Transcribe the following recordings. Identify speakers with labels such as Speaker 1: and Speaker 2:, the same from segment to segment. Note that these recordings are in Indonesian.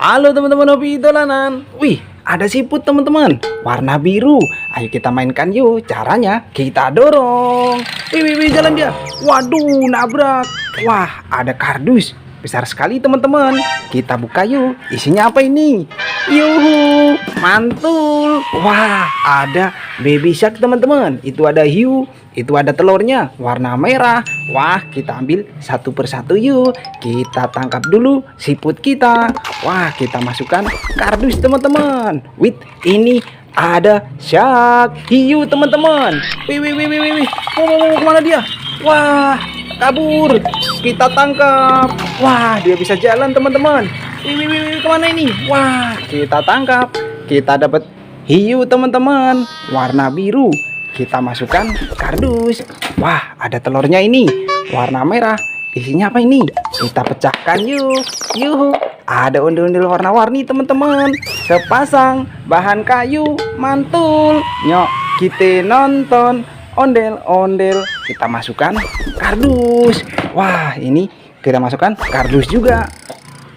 Speaker 1: Halo teman-teman hobi dolanan. Wih, ada siput teman-teman, warna biru. Ayo kita mainkan yuk. Caranya kita dorong. Wih, jalan dia. Waduh, nabrak. Wah, ada kardus besar sekali teman-teman. Kita buka yuk. Isinya apa ini? Yuhu, mantul. Wah, ada baby shark teman-teman. Itu ada hiu. Itu ada telurnya warna merah. Wah, kita ambil satu persatu yuk. Kita tangkap dulu siput kita. Wah, kita masukkan kardus teman-teman. Wih, ini ada shark hiu teman-teman. Wih. Oh, kemana dia? Wah, kabur. Kita tangkap. Wah, dia bisa jalan teman-teman. Wih, kemana ini? Wah, kita tangkap. Kita dapat hiu teman-teman, warna biru. Kita masukkan kardus. Wah, ada telurnya ini warna merah. Isinya apa ini? Kita pecahkan yuk. Yuhu, ada ondel-ondel warna-warni teman-teman. Sepasang bahan kayu, mantul. Nyok, kita nonton ondel-ondel. Kita masukkan kardus. Wah, ini kita masukkan kardus juga.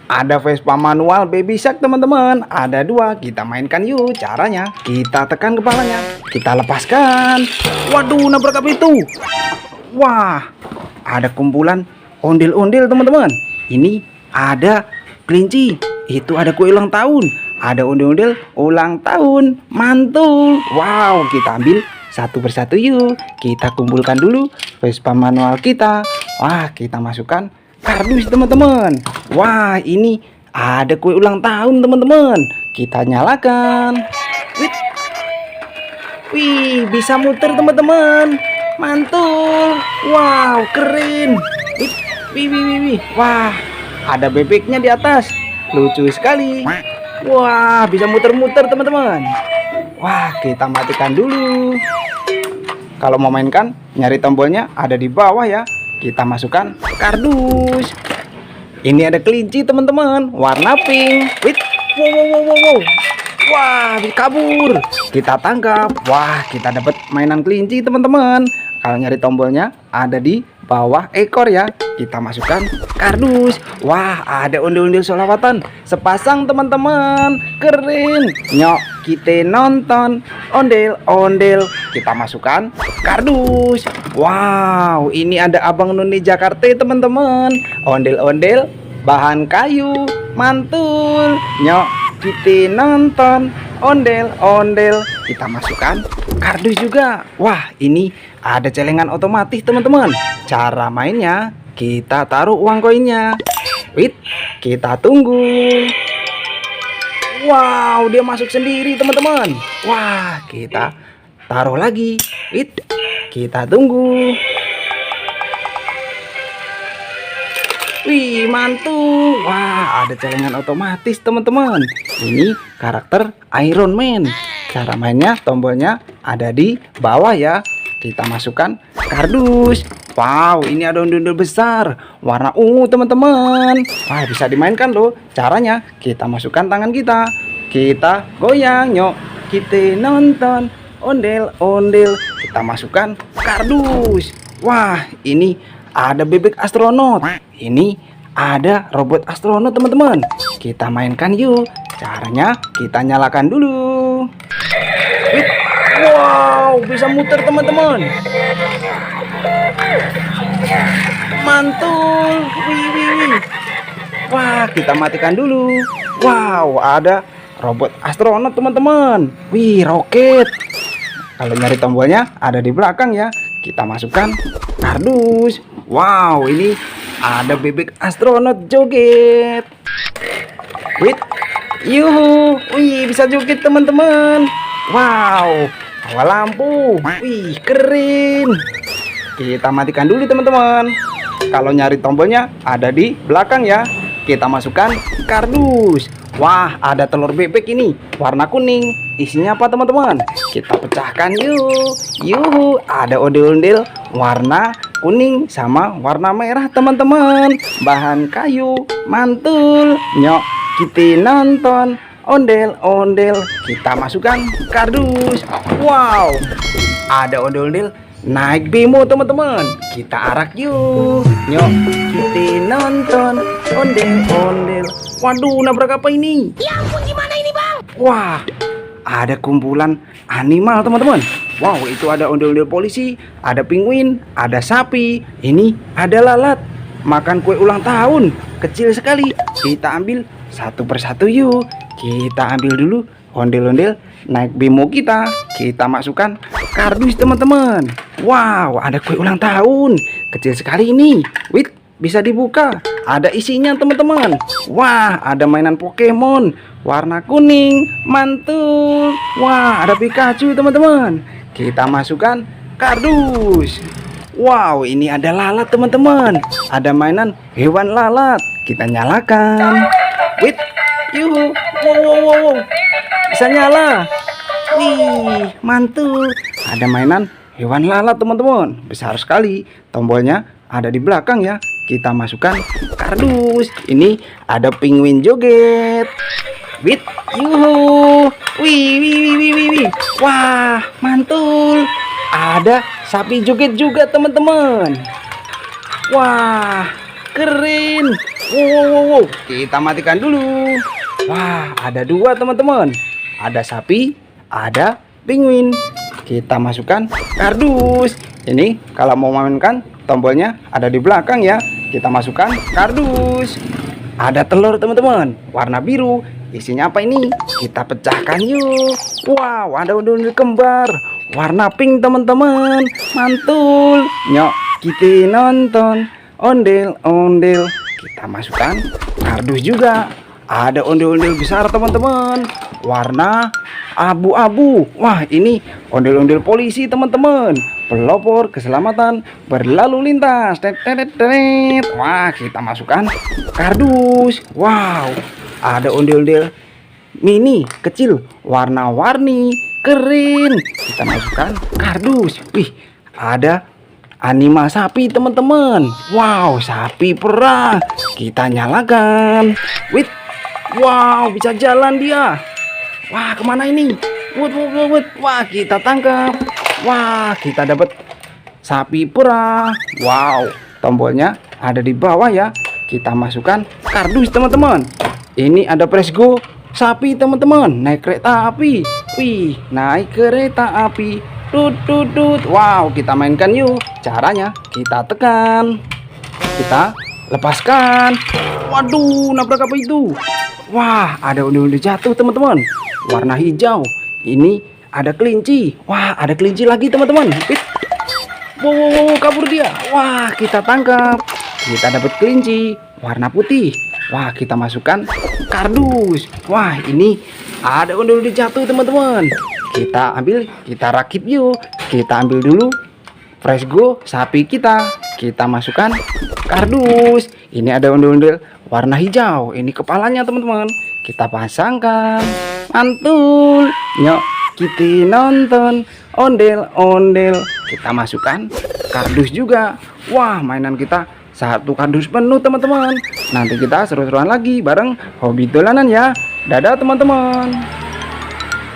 Speaker 1: Ada Vespa manual baby shark teman-teman. Ada dua, kita mainkan yuk. Caranya kita tekan kepalanya, kita lepaskan. Waduh, nabrak apa itu? Wah, ada kumpulan ondel-ondel teman-teman. Ini ada kelinci. Itu ada kue ulang tahun. Ada ondel-ondel ulang tahun, mantul. Wow, kita ambil satu persatu yuk. Kita kumpulkan dulu Vespa manual kita. Wah, kita masukkan kardus teman-teman. Wah, ini ada kue ulang tahun teman-teman. Kita nyalakan. Wih, bisa muter teman-teman. Mantul. Wow, keren. Wih. Wah, ada bebeknya di atas. Lucu sekali. Wah, bisa muter-muter teman-teman. Wah, kita matikan dulu. Kalau mau mainkan, nyari tombolnya ada di bawah ya. Kita masukkan kardus. Ini ada kelinci teman-teman, warna pink. Wih, wow. Wah, kabur. Kita tangkap. Wah, kita dapat mainan kelinci teman-teman. Kalau nyari tombolnya ada di bawah ekor ya. Kita masukkan kardus. Wah, ada ondel-ondel solawatan sepasang teman-teman. Keren. Nyok, kita nonton ondel-ondel. Kita masukkan kardus. Wow, ini ada Abang None Jakarta teman-teman. Ondel-ondel bahan kayu, mantul. Nyok, kita nonton ondel-ondel. Kita masukkan kardus juga. Wah, ini ada celengan otomatis teman-teman. Cara mainnya, kita taruh uang koinnya. Wait, kita tunggu. Wow, dia masuk sendiri teman-teman. Wah, kita taruh lagi. Wait, kita tunggu. Wih, mantul. Wah, ada celengan otomatis teman-teman. Ini karakter Iron Man. Cara mainnya, tombolnya ada di bawah ya. Kita masukkan kardus. Wow, ini ada ondel-ondel besar warna ungu teman-teman. Wah, bisa dimainkan loh. Caranya kita masukkan tangan kita. Kita goyang, nyok. Kita nonton ondel-ondel. Kita masukkan kardus. Wah, ini ada bebek astronot. Ini ada robot astronot teman-teman. Kita mainkan yuk. Caranya kita nyalakan dulu. Wow, bisa muter teman-teman. Mantul. Wih. Wah, kita matikan dulu. Wow, ada robot astronot teman-teman. Wih, roket. Kalau nyari tombolnya ada di belakang ya. Kita masukkan kardus. Wow, ini ada bebek astronot joget. Wih, yuhu. Wih, bisa joget teman-teman. Wow, awal lampu. Wih, keren. Kita matikan dulu teman-teman. Kalau nyari tombolnya ada di belakang ya. Kita masukkan kardus. Wah, ada telur bebek ini warna kuning. Isinya apa teman-teman? Kita pecahkan yuk. Yuhu, ada ondel-ondel warna kuning sama warna merah teman-teman. Bahan kayu, mantul. Nyok, kita nonton ondel-ondel. Kita masukkan kardus. Wow, ada ondel-ondel naik bemo teman-teman. Kita arak yuk. Nyok, kita nonton ondel-ondel. Waduh, nabrak apa ini?
Speaker 2: Ya ampun, gimana ini bang?
Speaker 1: Wah, ada kumpulan animal teman-teman. Wow, itu ada ondel-ondel polisi, ada penguin, ada sapi, ini ada lalat. Makan kue ulang tahun, kecil sekali. Kita ambil satu persatu yuk. Kita ambil dulu ondel-ondel, naik bemo kita masukkan kardus teman-teman. Wow, ada kue ulang tahun, kecil sekali ini. Wait, bisa dibuka. Ada isinya teman-teman. Wah, ada mainan Pokemon warna kuning, mantul. Wah, ada Pikachu teman-teman. Kita masukkan kardus. Wow, ini ada lalat teman-teman. Ada mainan hewan lalat. Kita nyalakan. Wait, yuhu. Wow. Bisa nyala. Wih, mantul. Ada mainan hewan lalat teman-teman. Besar sekali. Tombolnya ada di belakang ya. Kita masukkan kardus. Ini ada penguin joget. Wih, yuhu. Wih. Wah, mantul. Ada sapi joget juga teman-teman. Wah, keren. Wow. Kita matikan dulu. Wah, ada dua teman-teman. Ada sapi, ada penguin. Kita masukkan kardus. Ini kalau mau memainkan, tombolnya ada di belakang ya. Kita masukkan kardus. Ada telur teman-teman, warna biru. Isinya apa ini? Kita pecahkan yuk. Wow, ada ondel-ondel kembar warna pink teman-teman. Mantul. Nyok, kita nonton ondel-ondel. Kita masukkan kardus juga. Ada ondel-ondel besar teman-teman, warna abu-abu. Wah, ini ondel-ondel polisi teman-teman. Pelopor keselamatan berlalu lintas. Wah, kita masukkan kardus. Wow, ada ondel-ondel mini kecil warna-warni, keren. Kita masukkan kardus. Wih, ada animal sapi teman-teman. Wow, sapi perah. Kita nyalakan. Wih, wow, bisa jalan dia. Wah, kemana ini? Wut. Wah, kita tangkap. Wah, kita dapat sapi perah. Wow, tombolnya ada di bawah ya. Kita masukkan kardus teman-teman. Ini ada press go sapi teman-teman, naik kereta api. Wih, naik kereta api. Tut. Wow, kita mainkan yuk. Caranya kita tekan, kita lepaskan. Waduh, nabrak apa itu? Wah, ada ondel-ondel jatuh teman-teman, warna hijau. Ini ada kelinci. Wah, ada kelinci lagi teman-teman. Wow, kabur dia. Wah, kita tangkap. Kita dapat kelinci warna putih. Wah, kita masukkan kardus. Wah, ini ada ondel-ondel jatuh teman-teman. Kita ambil, kita rakit yuk. Kita ambil dulu fresh go sapi kita. Kita masukkan kardus. Ini ada ondel-ondel warna hijau. Ini kepalanya teman-teman. Kita pasangkan. Mantul. Nyok, kita nonton ondel-ondel. Kita masukkan kardus juga. Wah, mainan kita satu kardus penuh teman-teman. Nanti kita seru-seruan lagi bareng hobi dolanan ya. Dadah teman-teman.